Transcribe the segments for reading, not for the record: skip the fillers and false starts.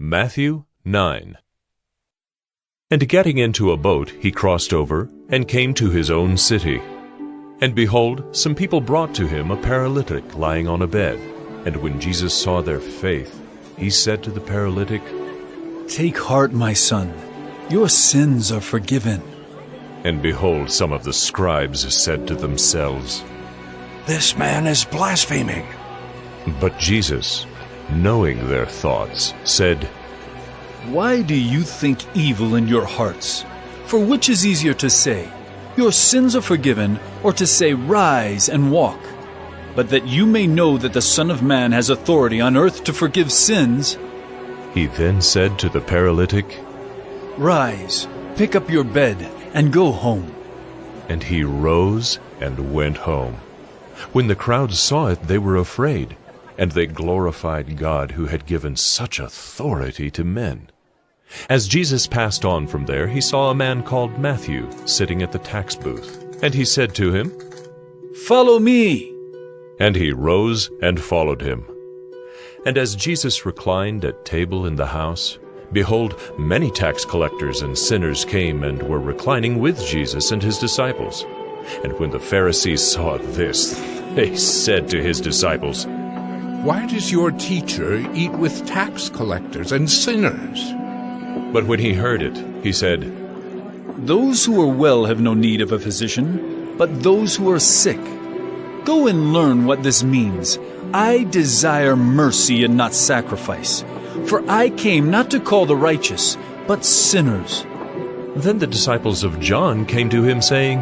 Matthew 9. And getting into a boat, he crossed over, and came to his own city. And behold, some people brought to him a paralytic lying on a bed. And when Jesus saw their faith, he said to the paralytic, "Take heart, my son, your sins are forgiven." And behold, some of the scribes said to themselves, "This man is blaspheming." But Jesus, knowing their thoughts, said, Why do you think evil in your hearts? For which is easier to say, "Your sins are forgiven," or to say, "Rise and walk"? But that you may know that the Son of Man has authority on earth to forgive sins. He then said to the paralytic, Rise, pick up your bed, and go home. And he rose and went home. When the crowd saw it, they were afraid, and they glorified God who had given such authority to men. As Jesus passed on from there, he saw a man called Matthew sitting at the tax booth. And he said to him, Follow me. And he rose and followed him. And as Jesus reclined at table in the house, behold, many tax collectors and sinners came and were reclining with Jesus and his disciples. And when the Pharisees saw this, they said to his disciples, "Why does your teacher eat with tax collectors and sinners?" But when he heard it, he said, Those who are well have no need of a physician, but those who are sick. Go and learn what this means. I desire mercy and not sacrifice. For I came not to call the righteous, but sinners. Then the disciples of John came to him, saying,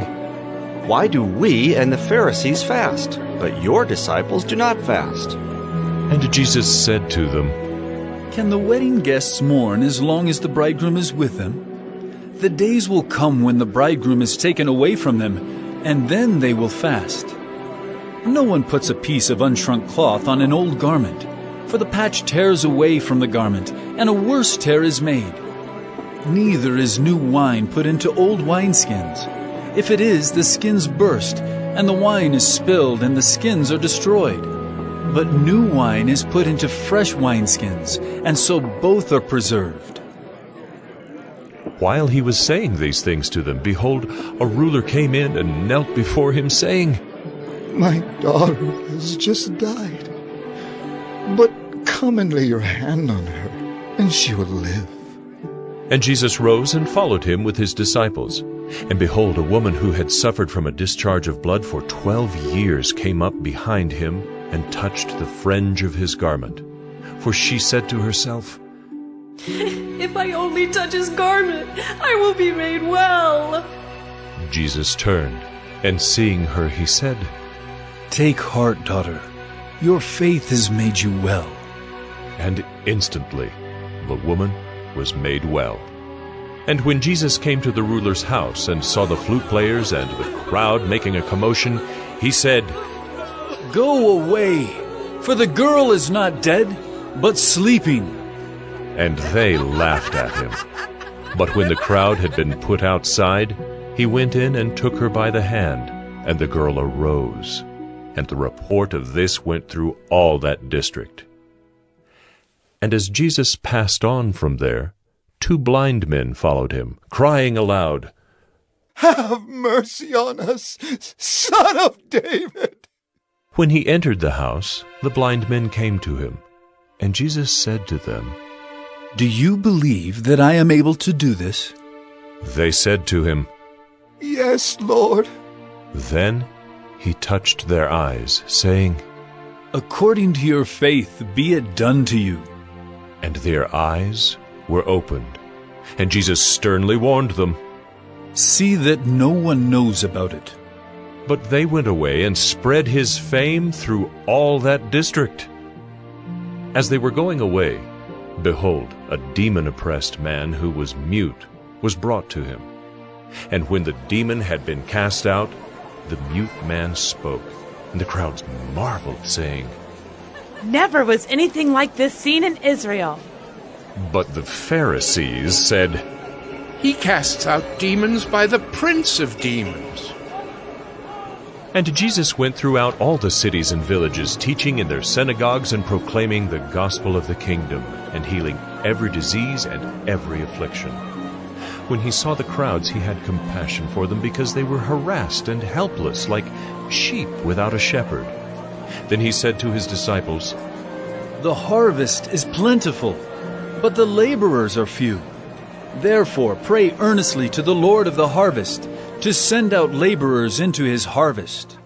Why do we and the Pharisees fast, but your disciples do not fast? And Jesus said to them, Can the wedding guests mourn as long as the bridegroom is with them? The days will come when the bridegroom is taken away from them, and then they will fast. No one puts a piece of unshrunk cloth on an old garment, for the patch tears away from the garment, and a worse tear is made. Neither is new wine put into old wineskins. If it is, the skins burst, and the wine is spilled, and the skins are destroyed. But new wine is put into fresh wineskins, and so both are preserved. While he was saying these things to them, behold, a ruler came in and knelt before him, saying, My daughter has just died, but come and lay your hand on her, and she will live. And Jesus rose and followed him with his disciples. And behold, a woman who had suffered from a discharge of blood for 12 years came up behind him and touched the fringe of his garment. For she said to herself, If I only touch his garment, I will be made well. Jesus turned, and seeing her, he said, Take heart, daughter. Your faith has made you well. And instantly the woman was made well. And when Jesus came to the ruler's house and saw the flute players and the crowd making a commotion, he said, Go away, for the girl is not dead, but sleeping. And they laughed at him. But when the crowd had been put outside, he went in and took her by the hand, and the girl arose. And the report of this went through all that district. And as Jesus passed on from there, 2 blind men followed him, crying aloud, Have mercy on us, Son of David! When he entered the house, the blind men came to him. And Jesus said to them, Do you believe that I am able to do this? They said to him, Yes, Lord. Then he touched their eyes, saying, According to your faith be it done to you. And their eyes were opened. And Jesus sternly warned them. See that no one knows about it. But they went away and spread his fame through all that district. As they were going away, behold, a demon-oppressed man who was mute was brought to him. And when the demon had been cast out, the mute man spoke, and the crowds marveled, saying, Never was anything like this seen in Israel. But the Pharisees said, He casts out demons by the prince of demons. And Jesus went throughout all the cities and villages, teaching in their synagogues and proclaiming the gospel of the kingdom, and healing every disease and every affliction. When he saw the crowds, he had compassion for them, because they were harassed and helpless, like sheep without a shepherd. Then he said to his disciples, "The harvest is plentiful, but the laborers are few. Therefore pray earnestly to the Lord of the harvest to send out laborers into his harvest."